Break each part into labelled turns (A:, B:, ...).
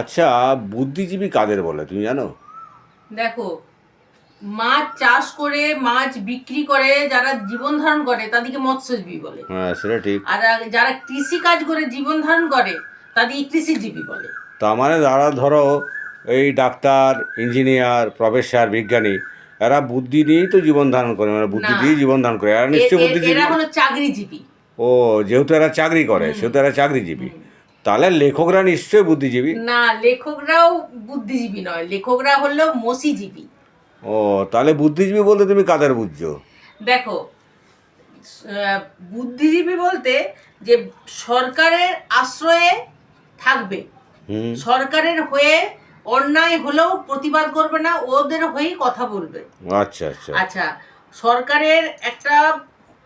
A: আচ্ছা, বুদ্ধিজীবী কাদের বলে তুমি জানো?
B: দেখো, মাছ চাষ করে মাছ বিক্রি করে যারা জীবন ধারণ করে তাদেরকে মৎস্যজীবী বলে।
A: হ্যাঁ, সেটা ঠিক।
B: আর যারা কৃষি কাজ করে জীবন ধারণ করে তাদেরকে কৃষিজীবী বলে।
A: তার মানে যারা ধরো এই ডাক্তার, ইঞ্জিনিয়ার, প্রফেসর, বিজ্ঞানী, এরা বুদ্ধি নিয়েই তো জীবন ধারণ করে, মানে বুদ্ধি
B: না,
A: দিয়েই জীবন ধারণ করে, এরা নিশ্চয়ই বুদ্ধিজীবী।
B: এরা হলো চাকরিজীবী।
A: ও, যেহেতু এরা চাকরি করে সেহেতু এরা চাকরিজীবী। তাহলে লেখকরা নিশ্চয়ই বুদ্ধিজীবী।
B: না, লেখকরাও বুদ্ধিজীবী নয়, লেখকরা হলো মসিজীবী।
A: ও, তাহলে বুদ্ধিজীবী বলতে তুমি কাদের বুঝছো?
B: দেখো, বুদ্ধিজীবী বলতে যে সরকারের আশ্রয়ে থাকবে, সরকারের হয়ে অন্যায় হলেও প্রতিবাদ করবে না, ওদের হয়েই কথা বলবে।
A: আচ্ছা আচ্ছা
B: আচ্ছা, সরকারের একটা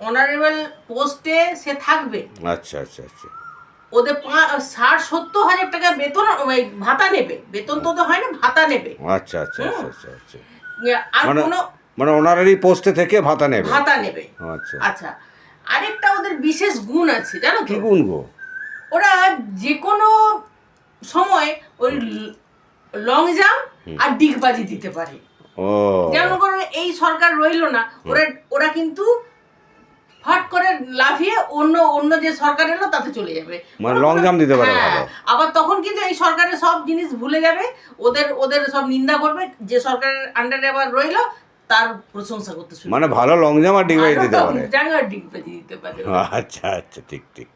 B: অনারেবল পোস্টে সে থাকবে।
A: আচ্ছা আচ্ছা আচ্ছা
B: ওদের 60-70 হাজার টাকা বেতন, ভাতা নেবে। বেতন তো হয় না, ভাতা নেবে।
A: আচ্ছা আচ্ছা আচ্ছা আচ্ছা আচ্ছা
B: আর
A: মানে
B: কোনো
A: মানে ওনারই পোস্টে থেকে ভাতা নেবে।
B: ভাতা নেবে।
A: আচ্ছা,
B: আচ্ছা, আরেকটা ওদের বিশেষ গুণ আছে, জানো
A: কি
B: তো?
A: গুণ গো?
B: ওরা যে কোনো সময় ওই লং জাম্প আর ডিগবাজি দিতে পারে।
A: ও,
B: যেমন করো এই সরকার রইলো না, ওরা কিন্তু ফাট করে লাফিয়ে অন্য অন্য যে সরকার এলো তাতে চলে যাবে,
A: মানে লং জাম্প দিতে পারে।
B: হ্যাঁ,
A: ভালো।
B: আবার তখন কিন্তু এই সরকারের সব জিনিস ভুলে যাবে, ওদের ওদের সব নিন্দা করবে, যে সরকারের আন্ডারে আবার রইলো তার প্রশংসা করতে শুরু
A: মানে ভালো লং জাম্প আর ডিগবাজি দিতে পারে।
B: জাঙ্গার ডিগবাজি দিতে পারে।
A: আচ্ছা আচ্ছা, ঠিক ঠিক।